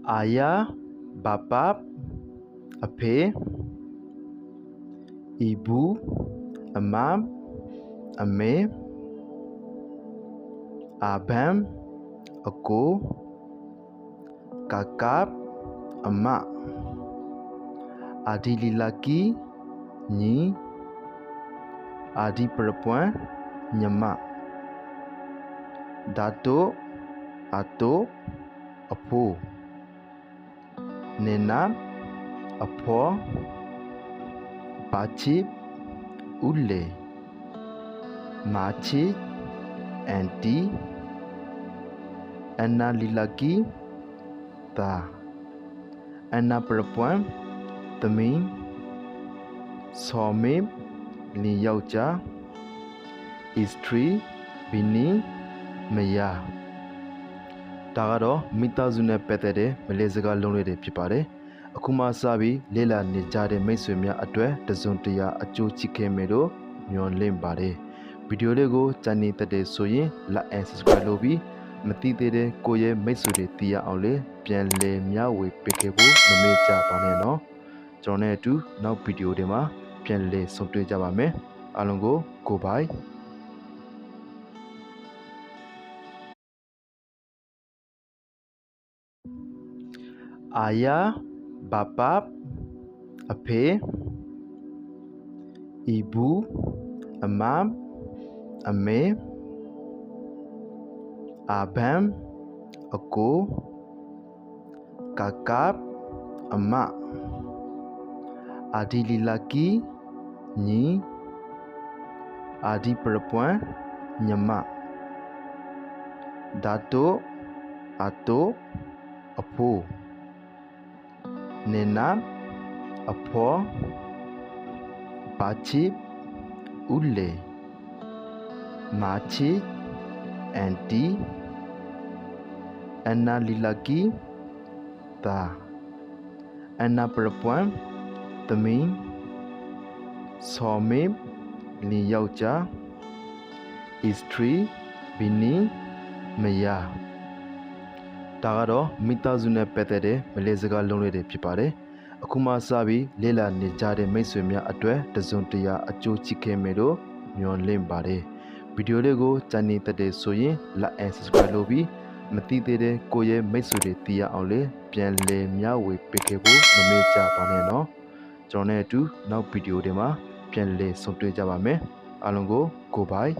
Ayah, Bapak, Ape, Ibu, Amam, Ame, Abam, Aku, Kakak, Emak, adik lelaki, Nyi, adik perempuan, Nyemak, datuk, atuk, apu, nenek, apo, pakcik, ule, makcik, aunty, anak lelaki, ta, anak perempuan, Temin, suami, ni yauja, istri, bini, maya. ဒါကတော့မိသားစုနဲ့ပတ်သက်တဲ့မလေးစကားလုံးလေးတွေဖြစ်ပါတယ်။အခုမှစပြီးလေ့လာနေကြတဲ့မိတ်ဆွေများအတွက်တစုံတရာအကျိုးချစ်ခဲ့မယ်လို့မျှော်လင့်ပါတယ်။ဗီဒီယိုလေးကိုကြိုက်နေတဲ့ဆိုရင် like and subscribe လုပ်ပြီးမသိသေးတဲ့ကိုယ့်ရဲ့မိတ်ဆွေတွေသိရအောင်လေပြန်လည်မျှဝေပေးခဲ့ဖို့မမေ့ကြပါနဲ့နော်။ကျွန်တော်နဲ့အတူနောက်ဗီဒီယိုတွေမှာပြန်လည်ဆုံတွေ့ကြပါမယ်။အားလုံးကို goodbye Ayah, Bapak, Ape, Ibu, Amam, Ame, Abam, Aku, Kakak, Emak, adik lelaki, Nyi, adik perempuan, Nyemak, datuk, atuk, apu, nenek, apo, pakcik, ule, makcik, aunty, anak lelaki, ta, anak perempuan, Temin, suami, ni yauja, istri, bini, maya. ဒါကတော့မိသားစုနဲ့ပတ်သက်တဲ့မလေးစကားလုံးလေးတွေဖြစ်ပါတယ်။အခုမှစပြီးလေ့လာနေကြတဲ့မိတ်ဆွေများအတွက်တစုံတရာအကျိုးချစ်ခဲ့မယ်လို့မျှော်လင့်ပါတယ်။ဗီဒီယိုလေးကိုကြိုက်နေတဲ့ဆိုရင် like and subscribe လုပ်ပြီးမသိသေးတဲ့ကိုယ့်ရဲ့မိတ်ဆွေတွေသိရအောင်လေပြန်လည်မျှဝေပေးခဲ့ဖို့မမေ့ကြပါနဲ့နော်။ကျွန်တော်နဲ့အတူနောက်ဗီဒီယိုတွေမှာပြန်လည်ဆုံတွေ့ကြပါမယ်။အားလုံးကို goodbye